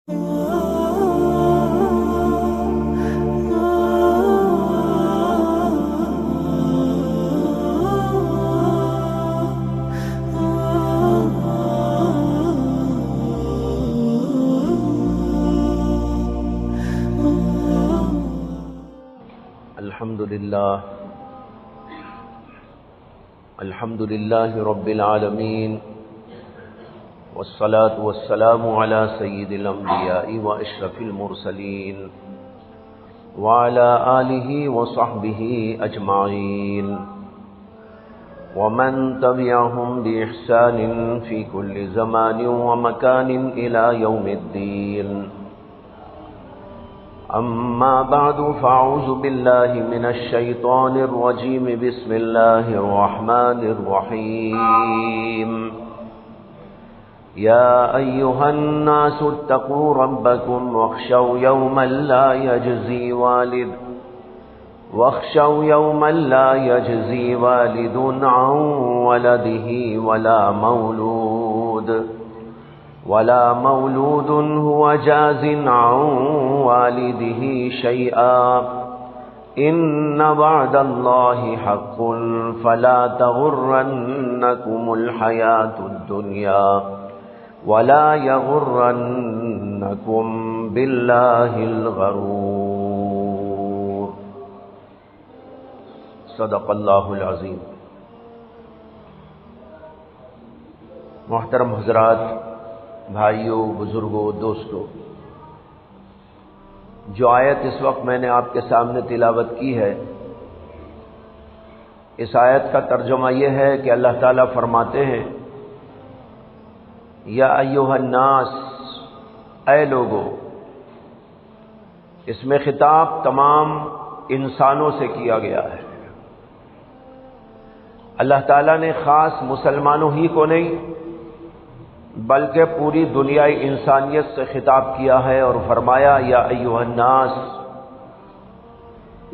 الحمد لله رب العالمين والصلاة والسلام على سيد الأنبياء وأشرف المرسلين وعلى آله وصحبه أجمعين ومن تبعهم بإحسان في كل زمان ومكان إلى يوم الدين. أما بعد فأعوذ بالله من الشيطان الرجيم. بسم الله الرحمن الرحيم. يا أيها الناس اتقوا ربكم واخشوا يوما لا يجزي والد عن ولده ولا مولود هو جاز عن والده شيئا إن وعد الله حق فلا تغرنكم الحياة الدنيا ولا يغرنكم بالله الغرور. صدق اللہ العظیم. محترم حضرات، بھائیوں، بزرگوں، دوستوں، جو آیت اس وقت میں نے آپ کے سامنے تلاوت کی ہے، اس آیت کا ترجمہ یہ ہے کہ اللہ تعالیٰ فرماتے ہیں، یا ایھا الناس، اے لوگو. اس میں خطاب تمام انسانوں سے کیا گیا ہے. اللہ تعالیٰ نے خاص مسلمانوں ہی کو نہیں بلکہ پوری دنیائی انسانیت سے خطاب کیا ہے اور فرمایا، یا ایھا الناس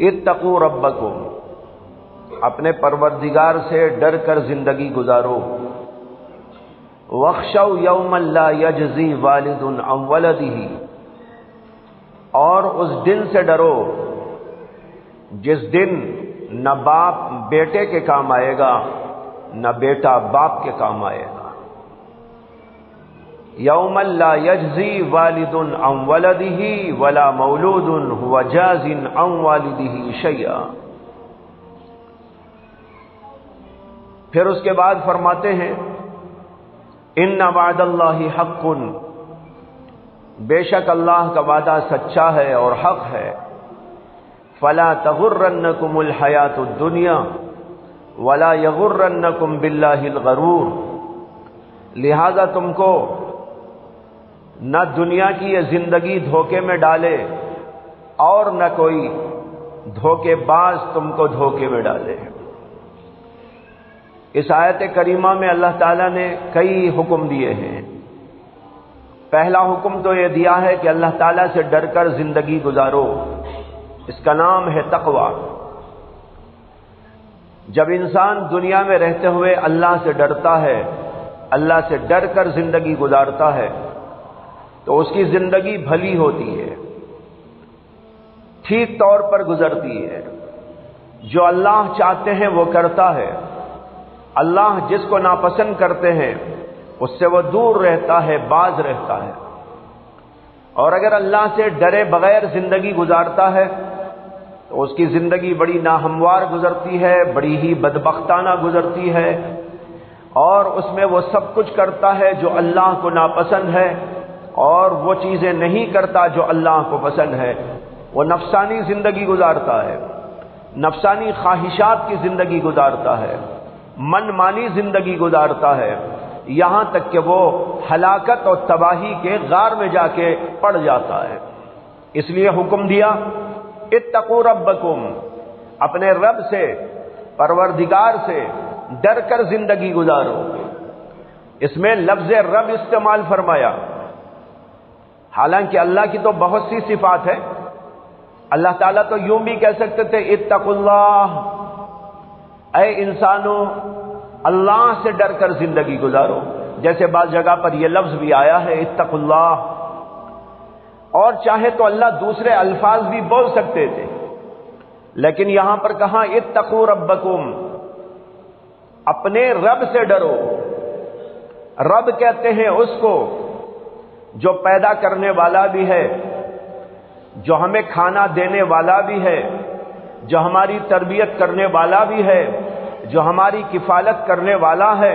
اتقوا ربکم، اپنے پروردگار سے ڈر کر زندگی گزارو. واخشوا یوما لا یجزی والد عن ولدہ، اور اس دن سے ڈرو جس دن نہ باپ بیٹے کے کام آئے گا نہ بیٹا باپ کے کام آئے گا. یوم لا یجزی والد عن ولدہ ولا مولود هو جاز عن والدہ شیئا. پھر اس کے بعد فرماتے ہیں، ان وعد اللہ حق، بے شک اللہ کا وعدہ سچا ہے اور حق ہے. فلا تغرنکم الحیاۃ الدنیا ولا یغرنکم باللہ الغرور. لہذا تم کو نہ دنیا کی یہ زندگی دھوکے میں ڈالے اور نہ کوئی دھوکے باز تم کو دھوکے میں ڈالے. اس آیت کریمہ میں اللہ تعالیٰ نے کئی حکم دیے ہیں. پہلا حکم تو یہ دیا ہے کہ اللہ تعالیٰ سے ڈر کر زندگی گزارو. اس کا نام ہے تقویٰ. جب انسان دنیا میں رہتے ہوئے اللہ سے ڈرتا ہے، اللہ سے ڈر کر زندگی گزارتا ہے، تو اس کی زندگی بھلی ہوتی ہے، ٹھیک طور پر گزرتی ہے. جو اللہ چاہتے ہیں وہ کرتا ہے. اللہ جس کو ناپسند کرتے ہیں اس سے وہ دور رہتا ہے، باز رہتا ہے. اور اگر اللہ سے ڈرے بغیر زندگی گزارتا ہے تو اس کی زندگی بڑی ناہموار گزرتی ہے، بڑی ہی بدبختانہ گزرتی ہے، اور اس میں وہ سب کچھ کرتا ہے جو اللہ کو ناپسند ہے، اور وہ چیزیں نہیں کرتا جو اللہ کو پسند ہے. وہ نفسانی زندگی گزارتا ہے، نفسانی خواہشات کی زندگی گزارتا ہے، من مانی زندگی گزارتا ہے، یہاں تک کہ وہ ہلاکت اور تباہی کے غار میں جا کے پڑ جاتا ہے. اس لیے حکم دیا، اتقوا ربکم، اپنے رب سے، پروردگار سے ڈر کر زندگی گزارو. اس میں لفظ رب استعمال فرمایا. حالانکہ اللہ کی تو بہت سی صفات ہے. اللہ تعالیٰ تو یوں بھی کہہ سکتے تھے، اتقوا اللہ، اے انسانوں اللہ سے ڈر کر زندگی گزارو. جیسے بعض جگہ پر یہ لفظ بھی آیا ہے اتقوا اللہ. اور چاہے تو اللہ دوسرے الفاظ بھی بول سکتے تھے، لیکن یہاں پر کہا اتقوا ربکم، اپنے رب سے ڈرو۔ رب کہتے ہیں اس کو جو پیدا کرنے والا بھی ہے، جو ہمیں کھانا دینے والا بھی ہے، جو ہماری تربیت کرنے والا بھی ہے، جو ہماری کفالت کرنے والا ہے،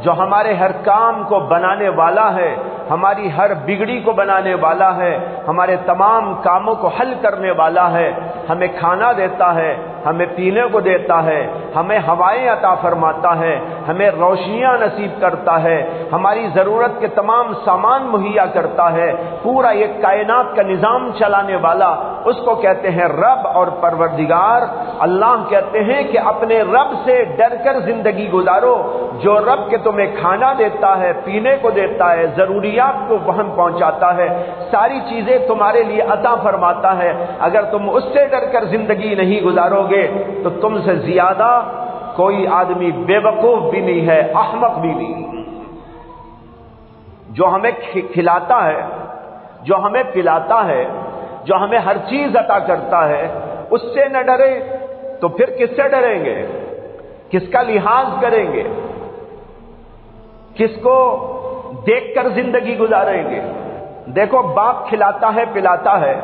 جو ہمارے ہر کام کو بنانے والا ہے، ہماری ہر بگڑی کو بنانے والا ہے، ہمارے تمام کاموں کو حل کرنے والا ہے، ہمیں کھانا دیتا ہے، ہمیں پینے کو دیتا ہے، ہمیں ہوائیں عطا فرماتا ہے، ہمیں روشنیاں نصیب کرتا ہے، ہماری ضرورت کے تمام سامان مہیا کرتا ہے، پورا یہ کائنات کا نظام چلانے والا، اس کو کہتے ہیں رب اور پروردگار۔ اللہ کہتے ہیں کہ اپنے رب سے ڈر کر زندگی گزارو، جو رب کے تمہیں کھانا دیتا ہے، پینے کو دیتا ہے، ضروریات کو وہاں پہنچاتا ہے، ساری چیزیں تمہارے لیے عطا فرماتا ہے۔ اگر تم اس سے ڈر کر زندگی نہیں گزارو گے تو تم سے زیادہ کوئی آدمی بے وقوف بھی نہیں ہے، احمق بھی نہیں۔ جو ہمیں کھلاتا ہے، جو ہمیں پلاتا ہے، جو ہمیں ہر چیز عطا کرتا ہے، اس سے نہ ڈرے تو پھر کس سے ڈریں گے؟ کس کا لحاظ کریں گے؟ کس کو دیکھ کر زندگی گزاریں گے؟ دیکھو، باپ کھلاتا ہے پلاتا ہے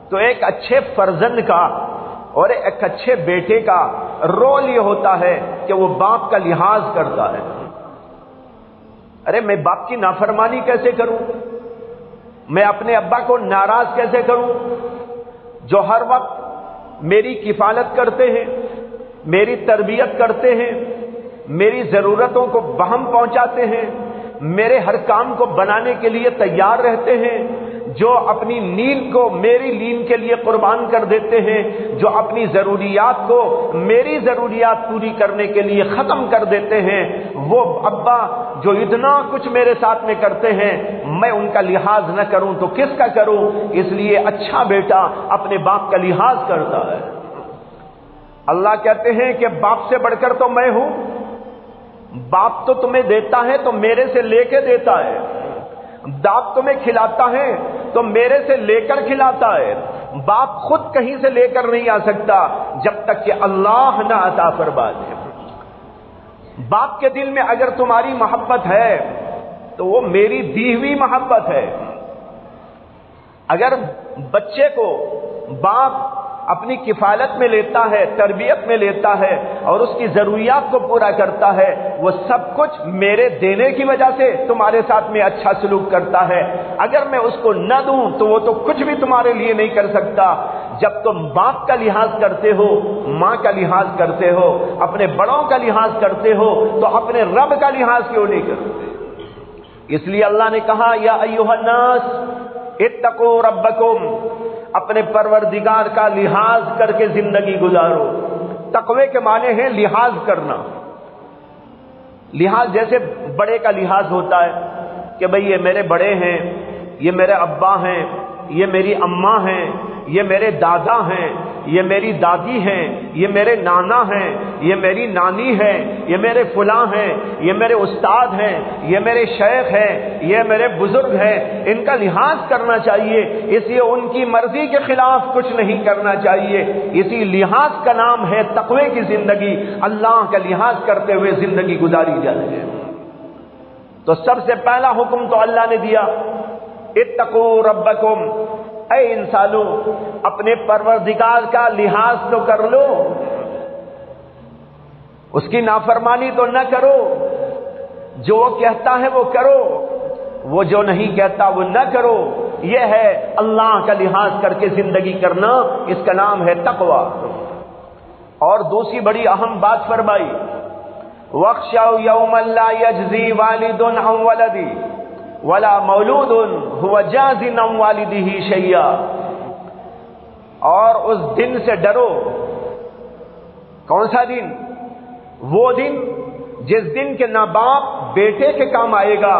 تو ایک اچھے فرزند کا اور ایک اچھے بیٹے کا رول یہ ہوتا ہے کہ وہ باپ کا لحاظ کرتا ہے۔ ارے میں باپ کی نافرمانی کیسے کروں؟ میں اپنے ابا کو ناراض کیسے کروں جو ہر وقت میری کفالت کرتے ہیں، میری تربیت کرتے ہیں، میری ضرورتوں کو بہم پہنچاتے ہیں، میرے ہر کام کو بنانے کے لیے تیار رہتے ہیں، جو اپنی نیند کو میری نیند کے لیے قربان کر دیتے ہیں، جو اپنی ضروریات کو میری ضروریات پوری کرنے کے لیے ختم کر دیتے ہیں، وہ ابا جو اتنا کچھ میرے ساتھ میں کرتے ہیں، میں ان کا لحاظ نہ کروں تو کس کا کروں؟ اس لیے اچھا بیٹا اپنے باپ کا لحاظ کرتا ہے۔ اللہ کہتے ہیں کہ باپ سے بڑھ کر تو میں ہوں، باپ تو تمہیں دیتا ہے تو میرے سے لے کے دیتا ہے، باپ تمہیں کھلاتا ہے تو میرے سے لے کر کھلاتا ہے، باپ خود کہیں سے لے کر نہیں آ سکتا جب تک کہ اللہ نہ عطا فرما دے۔ باپ کے دل میں اگر تمہاری محبت ہے تو وہ میری دی ہوئی محبت ہے۔ اگر بچے کو باپ اپنی کفالت میں لیتا ہے، تربیت میں لیتا ہے اور اس کی ضروریات کو پورا کرتا ہے، وہ سب کچھ میرے دینے کی وجہ سے تمہارے ساتھ میں اچھا سلوک کرتا ہے۔ اگر میں اس کو نہ دوں تو وہ تو کچھ بھی تمہارے لیے نہیں کر سکتا۔ جب تم باپ کا لحاظ کرتے ہو، ماں کا لحاظ کرتے ہو، اپنے بڑوں کا لحاظ کرتے ہو، تو اپنے رب کا لحاظ کیوں نہیں کرتے؟ اس لیے اللہ نے کہا یا ایھا الناس اتقوا ربکم، اپنے پروردگار کا لحاظ کر کے زندگی گزارو۔ تقوی کے معنی ہے لحاظ کرنا۔ لحاظ جیسے بڑے کا لحاظ ہوتا ہے کہ بھئی یہ میرے بڑے ہیں، یہ میرے ابا ہیں، یہ میری اماں ہیں، یہ میرے دادا ہیں، یہ میری دادی ہیں، یہ میرے نانا ہیں، یہ میری نانی ہے، یہ میرے فلاں ہیں، یہ میرے استاد ہیں، یہ میرے شیخ ہیں، یہ میرے بزرگ ہیں، ان کا لحاظ کرنا چاہیے۔ اس لیے ان کی مرضی کے خلاف کچھ نہیں کرنا چاہیے۔ اسی لحاظ کا نام ہے تقوی کی زندگی، اللہ کا لحاظ کرتے ہوئے زندگی گزاری جائے۔ تو سب سے پہلا حکم تو اللہ نے دیا اتقوا ربکم، اے انسانوں اپنے پروردگار کا لحاظ تو کر لو، اس کی نافرمانی تو نہ کرو، جو وہ کہتا ہے وہ کرو، وہ جو نہیں کہتا وہ نہ کرو۔ یہ ہے اللہ کا لحاظ کر کے زندگی کرنا، اس کا نام ہے تقوی۔ اور دوسری بڑی اہم بات فرمائی وَاخْشَوْا يَوْمًا لَا يَجْزِي وَالِدٌ عَنْ وَلَدِهِ وَلَا مَوْلُودٌ هُوَ جَازٍ عَنْ وَالِدِهِ شَيْئًا، اور اس دن سے ڈرو۔ کون سا دن؟ وہ دن جس دن کے نہ باپ بیٹے کے کام آئے گا،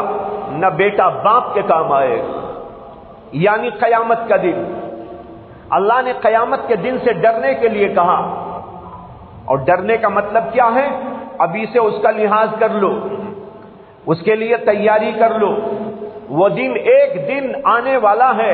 نہ بیٹا باپ کے کام آئے گا، یعنی قیامت کا دن۔ اللہ نے قیامت کے دن سے ڈرنے کے لیے کہا، اور ڈرنے کا مطلب کیا ہے؟ ابھی سے اس کا لحاظ کر لو، اس کے لیے تیاری کر لو۔ وہ دن ایک دن آنے والا ہے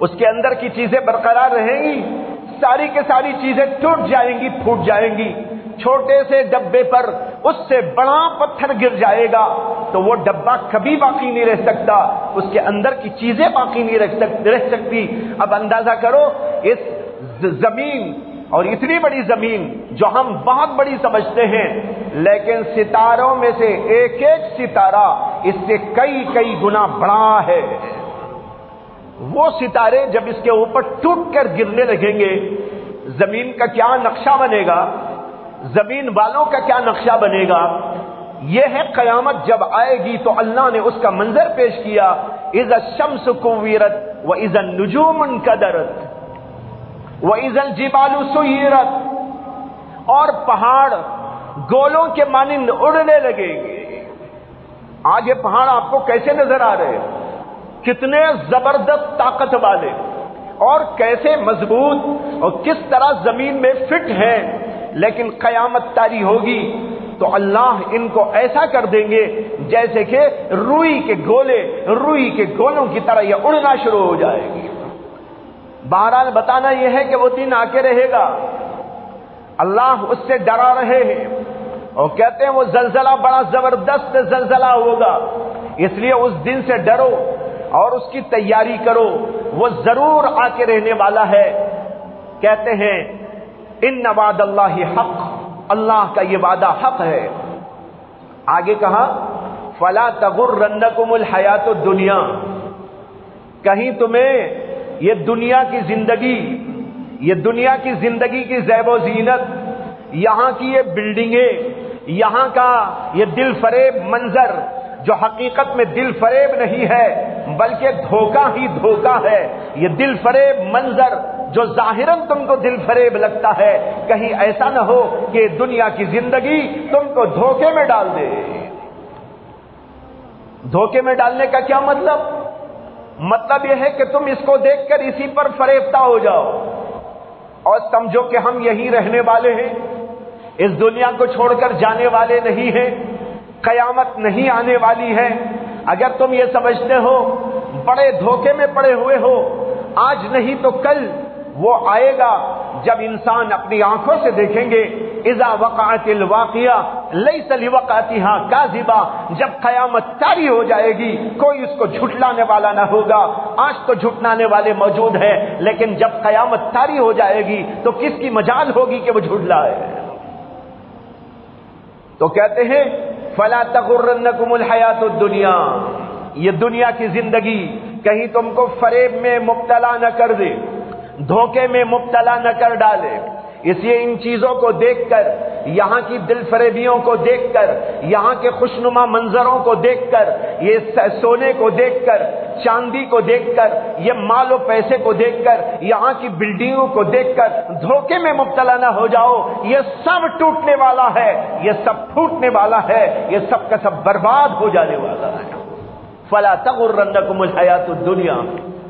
اس کے اندر کی چیزیں برقرار رہیں گی؟ ساری کے ساری چیزیں ٹوٹ جائیں گی، پھوٹ جائیں گی۔ چھوٹے سے ڈبے پر اس سے بڑا پتھر گر جائے گا تو وہ ڈبہ کبھی باقی نہیں رہ سکتا، اس کے اندر کی چیزیں باقی نہیں رہ سکتی۔ اب اندازہ کرو اس زمین، اور اتنی بڑی زمین جو ہم بہت بڑی سمجھتے ہیں، لیکن ستاروں میں سے ایک ایک ستارہ اس سے کئی کئی گنا بڑا ہے۔ وہ ستارے جب اس کے اوپر ٹوٹ کر گرنے لگیں گے، زمین کا کیا نقشہ بنے گا، زمین والوں کا کیا نقشہ بنے گا؟ یہ ہے قیامت جب آئے گی تو اللہ نے اس کا منظر پیش کیا، اذا الشمس کوورت واذا النجوم انکدرت واذا الجبال سیرت، اور پہاڑ گولوں کے مانند اڑنے لگے گے۔ آج یہ پہاڑ آپ کو کیسے نظر آ رہے ہیں؟ کتنے زبردست طاقت والے اور کیسے مضبوط اور کس طرح زمین میں فٹ ہیں، لیکن قیامت طاری ہوگی تو اللہ ان کو ایسا کر دیں گے جیسے کہ روئی کے گولوں کی طرح یہ اڑنا شروع ہو جائے گی۔ بہرحال بتانا یہ ہے کہ وہ دن آ کے رہے گا، اللہ اس سے ڈرا رہے ہیں اور کہتے ہیں وہ زلزلہ بڑا زبردست زلزلہ ہوگا، اس لیے اس دن سے ڈرو اور اس کی تیاری کرو، وہ ضرور آ کے رہنے والا ہے۔ کہتے ہیں ان وعد اللہ حق، اللہ کا یہ وعدہ حق ہے۔ آگے کہا فلا تغرنکم الحیات الدنیا، کہیں تمہیں یہ دنیا کی زندگی کی زیب و زینت، یہاں کی یہ بلڈنگیں، یہاں کا یہ دل فریب منظر جو حقیقت میں دل فریب نہیں ہے بلکہ دھوکہ ہی دھوکہ ہے، یہ دل فریب منظر جو ظاہراً تم کو دل فریب لگتا ہے، کہیں ایسا نہ ہو کہ دنیا کی زندگی تم کو دھوکے میں ڈال دے۔ دھوکے میں ڈالنے کا کیا مطلب یہ ہے کہ تم اس کو دیکھ کر اسی پر فریفتہ ہو جاؤ اور سمجھو کہ ہم یہی رہنے والے ہیں، اس دنیا کو چھوڑ کر جانے والے نہیں ہیں، قیامت نہیں آنے والی ہے۔ اگر تم یہ سمجھتے ہو بڑے دھوکے میں پڑے ہوئے ہو، آج نہیں تو کل وہ آئے گا جب انسان اپنی آنکھوں سے دیکھیں گے اذا وقعت الواقعہ لیس لوقعتها کاذبہ، جب قیامت طاری ہو جائے گی کوئی اس کو جھٹلانے والا نہ ہوگا۔ آج تو جھٹلانے والے موجود ہیں، لیکن جب قیامت طاری ہو جائے گی تو کس کی مجال ہوگی کہ وہ جھٹلائے؟ تو کہتے ہیں فلا تغرنکم الحیات الدنیا، یہ دنیا کی زندگی کہیں تم کو فریب میں مبتلا نہ کر دے، دھوکے میں مبتلا نہ کر ڈالے۔ اس لیے ان چیزوں کو دیکھ کر، یہاں کی دل فریبیوں کو دیکھ کر، یہاں کے خوشنما منظروں کو دیکھ کر، یہ سونے کو دیکھ کر، چاندی کو دیکھ کر، یہ مال و پیسے کو دیکھ کر، یہاں کی بلڈنگوں کو دیکھ کر دھوکے میں مبتلا نہ ہو جاؤ، یہ سب ٹوٹنے والا ہے، یہ سب پھوٹنے والا ہے، یہ سب کا سب برباد ہو جانے والا ہے۔ فلا تغرنکم الحیات الدنیا،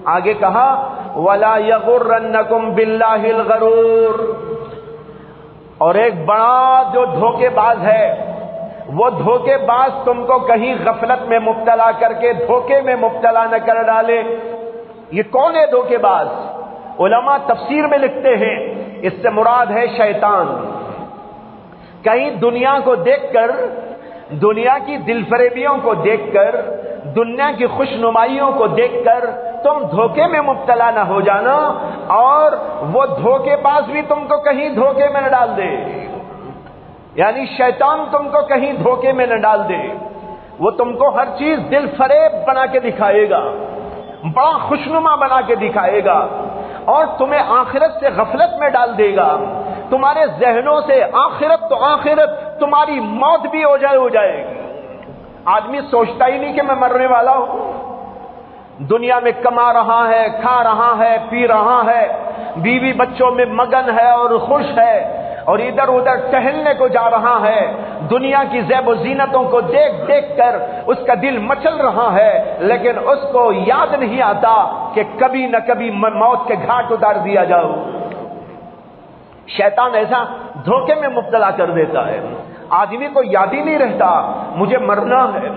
آگے کہا ولا یغرنکم باللہ الغرور، اور ایک بڑا جو دھوکے باز ہے، وہ دھوکے باز تم کو کہیں غفلت میں مبتلا کر کے دھوکے میں مبتلا نہ کر ڈالے۔ یہ کون ہے دھوکے باز؟ علماء تفسیر میں لکھتے ہیں اس سے مراد ہے شیطان۔ کہیں دنیا کو دیکھ کر، دنیا کی دل فریبیوں کو دیکھ کر، دنیا کی خوش نمائیوں کو دیکھ کر تم دھوکے میں مبتلا نہ ہو جانا، اور وہ دھوکے باز بھی تم کو کہیں دھوکے میں نہ ڈال دے، یعنی شیطان تم کو کہیں دھوکے میں نہ ڈال دے۔ وہ تم کو ہر چیز دل فریب بنا کے دکھائے گا، بڑا خوشنما بنا کے دکھائے گا، اور تمہیں آخرت سے غفلت میں ڈال دے گا۔ تمہارے ذہنوں سے آخرت تو آخرت، تمہاری موت بھی ہو جائے گی۔ آدمی سوچتا ہی نہیں کہ میں مرنے والا ہوں، دنیا میں کما رہا ہے، کھا رہا ہے، پی رہا ہے، بیوی بچوں میں مگن ہے اور خوش ہے، اور ادھر ادھر ٹہلنے کو جا رہا ہے، دنیا کی زیب و زینتوں کو دیکھ دیکھ کر اس کا دل مچل رہا ہے، لیکن اس کو یاد نہیں آتا کہ کبھی نہ کبھی موت کے گھاٹ اتار دیا جاؤ۔ شیطان ایسا دھوکے میں مبتلا کر دیتا ہے، آدمی کو یاد ہی نہیں رہتا مجھے مرنا ہے،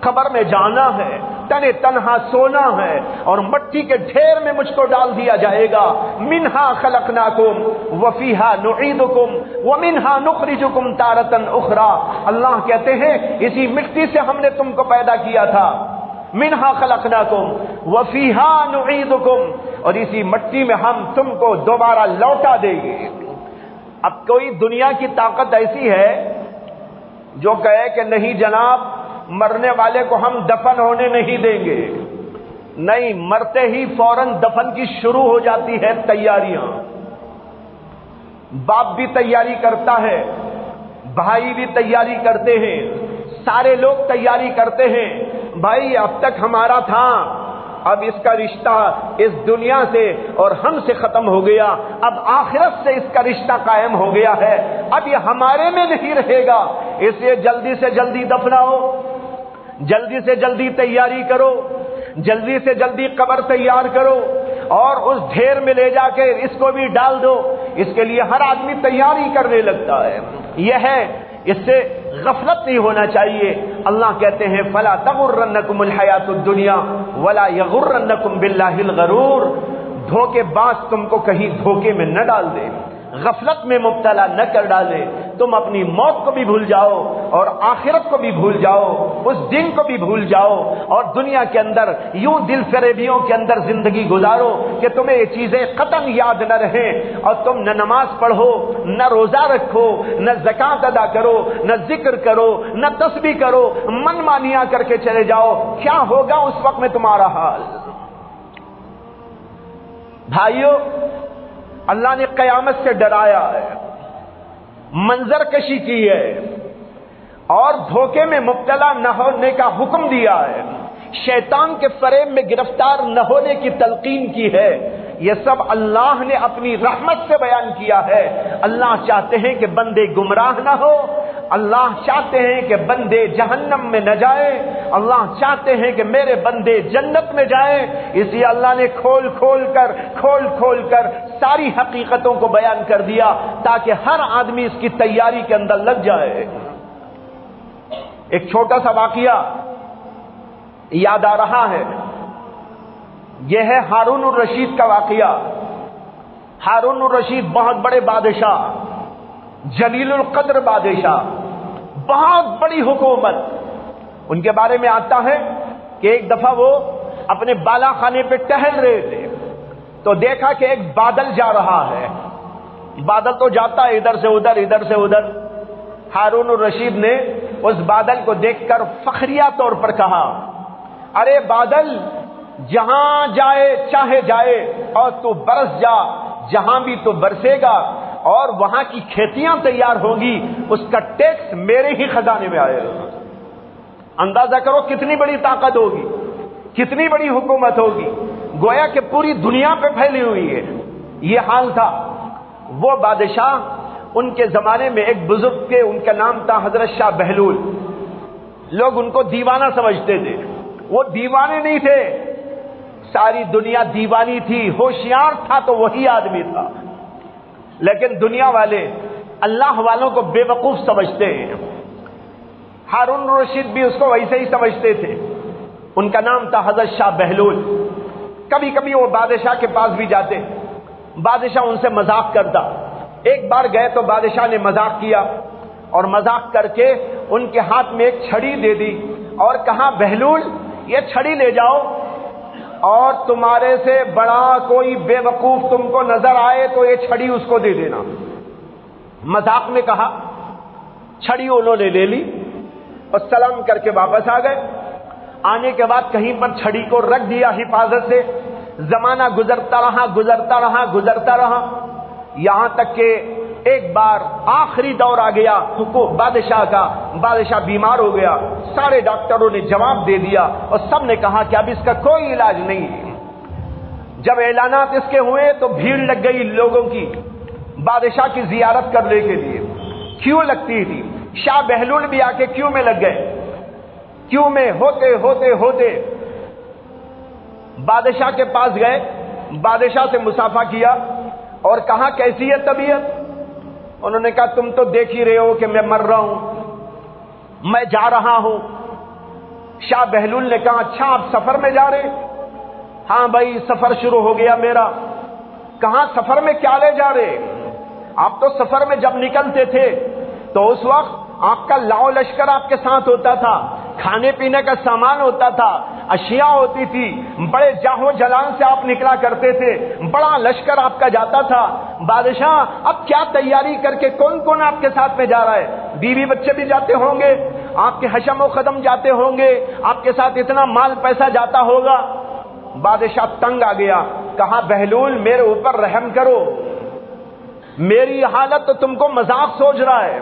قبر میں جانا ہے، تن تنہا سونا ہے اور مٹی کے ڈھیر میں مجھ کو ڈال دیا جائے گا. منہا خلقناکم وفیہا نعیدکم ومنہا نخرجکم تارۃ اخری. اللہ کہتے ہیں اسی مٹی سے ہم نے تم کو پیدا کیا تھا. منہا خلقناکم وفیہا نعیدکم, اور اسی مٹی میں ہم تم کو دوبارہ لوٹا دیں گے. اب کوئی دنیا کی طاقت ایسی ہے جو کہے کہ نہیں جناب مرنے والے کو ہم دفن ہونے نہیں دیں گے. نہیں, مرتے ہی فوراً دفن کی شروع ہو جاتی ہے تیاریاں. باپ بھی تیاری کرتا ہے, بھائی بھی تیاری کرتے ہیں, سارے لوگ تیاری کرتے ہیں. بھائی اب تک ہمارا تھا, اب اس کا رشتہ اس دنیا سے اور ہم سے ختم ہو گیا, اب آخرت سے اس کا رشتہ قائم ہو گیا ہے, اب یہ ہمارے میں نہیں رہے گا, اس لیے جلدی سے جلدی دفناؤ, جلدی سے جلدی تیاری کرو, جلدی سے جلدی قبر تیار کرو اور اس ڈھیر میں لے جا کے اس کو بھی ڈال دو. اس کے لیے ہر آدمی تیاری کرنے لگتا ہے. یہ ہے, اس سے غفلت نہیں ہونا چاہیے. اللہ کہتے ہیں فلا تغرنکم الحیات الدنیا ولا یغرنکم باللہ الغرور. دھوکے باز تم کو کہیں دھوکے میں نہ ڈال دے, غفلت میں مبتلا نہ کر ڈالے. تم اپنی موت کو بھی بھول جاؤ اور آخرت کو بھی بھول جاؤ, اس دن کو بھی بھول جاؤ اور دنیا کے اندر یوں دل فریبیوں کے اندر زندگی گزارو کہ تمہیں یہ چیزیں قطعاً یاد نہ رہیں, اور تم نہ نماز پڑھو, نہ روزہ رکھو, نہ زکوٰۃ ادا کرو, نہ ذکر کرو, نہ تسبیح کرو, من مانیاں کر کے چلے جاؤ. کیا ہوگا اس وقت میں تمہارا حال؟ بھائیو, اللہ نے قیامت سے ڈرایا ہے, منظر کشی کی ہے اور دھوکے میں مبتلا نہ ہونے کا حکم دیا ہے, شیطان کے فریب میں گرفتار نہ ہونے کی تلقین کی ہے. یہ سب اللہ نے اپنی رحمت سے بیان کیا ہے. اللہ چاہتے ہیں کہ بندے گمراہ نہ ہو, اللہ چاہتے ہیں کہ بندے جہنم میں نہ جائے, اللہ چاہتے ہیں کہ میرے بندے جنت میں جائیں. اس لیے اللہ نے کھول کھول کر ساری حقیقتوں کو بیان کر دیا تاکہ ہر آدمی اس کی تیاری کے اندر لگ جائے. ایک چھوٹا سا واقعہ یاد آ رہا ہے, یہ ہے ہارون الرشید کا واقعہ. ہارون الرشید بہت بڑے بادشاہ, جلیل القدر بادشاہ, بہت بڑی حکومت. ان کے بارے میں آتا ہے کہ ایک دفعہ وہ اپنے بالا خانے پہ ٹہل رہے تھے تو دیکھا کہ ایک بادل جا رہا ہے. بادل تو جاتا ہے ادھر سے ادھر, ادھر سے ادھر. ہارون الرشید نے اس بادل کو دیکھ کر فخریہ طور پر کہا, ارے بادل جہاں جائے چاہے جائے اور تو برس جا, جہاں بھی تو برسے گا اور وہاں کی کھیتیاں تیار ہوں گی, اس کا ٹیکس میرے ہی خزانے میں آئے گا. اندازہ کرو کتنی بڑی طاقت ہوگی, کتنی بڑی حکومت ہوگی, گویا کہ پوری دنیا پہ پھیلی ہوئی ہے. یہ حال تھا. وہ بادشاہ, ان کے زمانے میں ایک بزرگ کے, ان کا نام تھا حضرت شاہ بہلول. لوگ ان کو دیوانہ سمجھتے تھے. وہ دیوانے نہیں تھے, ساری دنیا دیوانی تھی. ہوشیار تھا تو وہی آدمی تھا, لیکن دنیا والے اللہ والوں کو بے وقوف سمجھتے ہیں. ہارون الرشید بھی اس کو ویسے ہی سمجھتے تھے. ان کا نام تھا حضرت شاہ بہلول. کبھی کبھی وہ بادشاہ کے پاس بھی جاتے, بادشاہ ان سے مذاق کرتا. ایک بار گئے تو بادشاہ نے مذاق کیا اور مذاق کر کے ان کے ہاتھ میں ایک چھڑی دے دی اور کہا, بہلول یہ چھڑی لے جاؤ اور تمہارے سے بڑا کوئی بے وقوف تم کو نظر آئے تو یہ چھڑی اس کو دے دینا. مذاق میں کہا. چھڑی انہوں نے لے لی اور سلام کر کے واپس آ گئے. آنے کے بعد کہیں پر چھڑی کو رکھ دیا حفاظت سے. زمانہ گزرتا رہا یہاں تک کہ ایک بار آخری دور آ گیا بادشاہ کا. بادشاہ بیمار ہو گیا. سارے ڈاکٹروں نے جواب دے دیا اور سب نے کہا کہ اب اس کا کوئی علاج نہیں ہے. جب اعلانات اس کے ہوئے تو بھیڑ لگ گئی لوگوں کی بادشاہ کی زیارت کرنے کے لیے. کیوں لگتی تھی, شاہ بہلول بھی آ کے کیوں میں لگ گئے. کیوں میں ہوتے بادشاہ کے پاس گئے, بادشاہ سے مصافحہ کیا اور کہا کیسی ہے طبیعت. انہوں نے کہا تم تو دیکھ ہی رہے ہو کہ میں مر رہا ہوں, میں جا رہا ہوں. شاہ بہلول نے کہا اچھا آپ سفر میں جا رہے؟ ہاں بھائی سفر شروع ہو گیا میرا۔ کہاں سفر میں کیا لے جا رہے؟ آپ تو سفر میں جب نکلتے تھے تو اس وقت آپ کا لاؤ لشکر آپ کے ساتھ ہوتا تھا، کھانے پینے کا سامان ہوتا تھا، اشیاء ہوتی تھی، بڑے جاہو جلال سے آپ نکلا کرتے تھے، بڑا لشکر آپ کا جاتا تھا۔ بادشاہ اب کیا تیاری کر کے کون کون آپ کے ساتھ میں جا رہا ہے؟ بیوی بچے بھی جاتے ہوں گے، آپ کے حشم و قدم جاتے ہوں گے، آپ کے ساتھ اتنا مال پیسہ جاتا ہوگا۔ بادشاہ تنگ آ گیا، کہا بہلول میرے اوپر رحم کرو، میری حالت تو تم کو مذاق سوچ رہا ہے،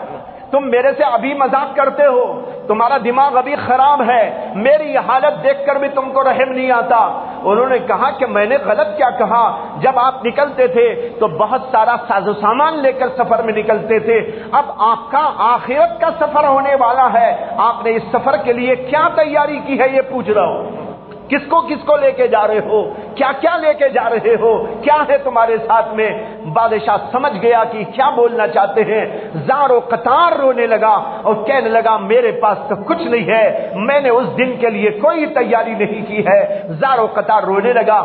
تم میرے سے ابھی مذاق کرتے ہو، تمہارا دماغ ابھی خراب ہے، میری حالت دیکھ کر بھی تم کو رحم نہیں آتا۔ انہوں نے کہا کہ میں نے غلط کیا کہا؟ جب آپ نکلتے تھے تو بہت سارا ساز و سامان لے کر سفر میں نکلتے تھے، اب آپ کا آخرت کا سفر ہونے والا ہے، آپ نے اس سفر کے لیے کیا تیاری کی ہے یہ پوچھ رہا ہوں۔ کس کو لے کے جا رہے ہو؟ کیا کیا لے کے جا رہے ہو؟ کیا ہے تمہارے ساتھ میں؟ بادشاہ سمجھ گیا کہ کیا بولنا چاہتے ہیں، زار و قطار رونے لگا اور کہنے لگا میرے پاس تو کچھ نہیں ہے، میں نے اس دن کے لیے کوئی تیاری نہیں کی ہے، زار و قطار رونے لگا۔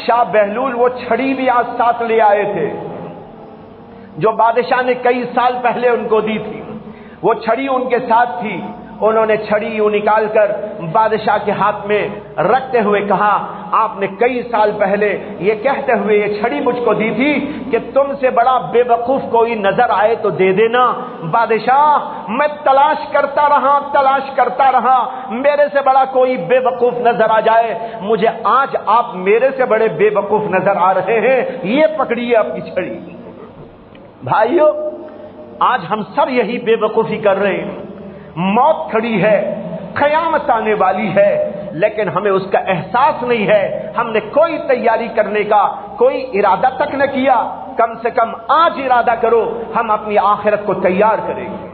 شاہ بہلول وہ چھڑی بھی آج ساتھ لے آئے تھے جو بادشاہ نے کئی سال پہلے ان کو دی تھی، وہ چھڑی ان کے ساتھ تھی۔ انہوں نے چھڑی یوں نکال کر بادشاہ کے ہاتھ میں رکھتے ہوئے کہا آپ نے کئی سال پہلے یہ کہتے ہوئے یہ چھڑی مجھ کو دی تھی کہ تم سے بڑا بے وقوف کوئی نظر آئے تو دے دینا۔ بادشاہ میں تلاش کرتا رہا، میرے سے بڑا کوئی بے وقوف نظر آ جائے، مجھے آج آپ میرے سے بڑے بے وقوف نظر آ رہے ہیں، یہ پکڑیے آپ کی چھڑی۔ بھائیو آج ہم سب یہی بے وقوفی کر رہے ہیں، موت کھڑی ہے، قیامت آنے والی ہے، لیکن ہمیں اس کا احساس نہیں ہے، ہم نے کوئی تیاری کرنے کا کوئی ارادہ تک نہ کیا۔ کم سے کم آج ارادہ کرو ہم اپنی آخرت کو تیار کریں گے،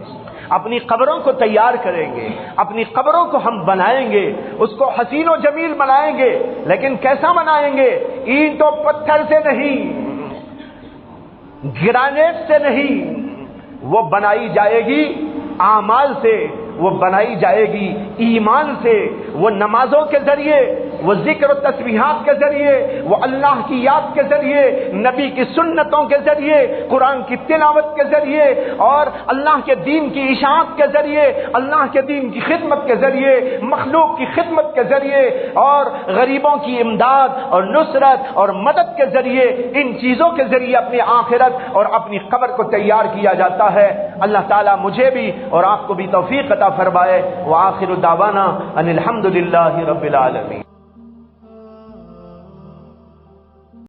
اپنی قبروں کو تیار کریں گے، اپنی قبروں کو ہم بنائیں گے، اس کو حسین و جمیل بنائیں گے، لیکن کیسا بنائیں گے؟ اینٹ و پتھر سے نہیں، گرانیٹ سے نہیں، وہ بنائی جائے گی اعمال سے، وہ بنائی جائے گی ایمان سے، وہ نمازوں کے ذریعے، وہ ذکر و تسبیحات کے ذریعے، وہ اللہ کی یاد کے ذریعے، نبی کی سنتوں کے ذریعے، قرآن کی تلاوت کے ذریعے اور اللہ کے دین کی اشاعت کے ذریعے، اللہ کے دین کی خدمت کے ذریعے، مخلوق کی خدمت کے ذریعے اور غریبوں کی امداد اور نصرت اور مدد کے ذریعے، ان چیزوں کے ذریعے اپنی آخرت اور اپنی قبر کو تیار کیا جاتا ہے۔ اللہ تعالیٰ مجھے بھی اور آپ کو بھی توفیق عطا فرمائے۔ وآخر دعوانا ان الحمد للہ رب العالمین۔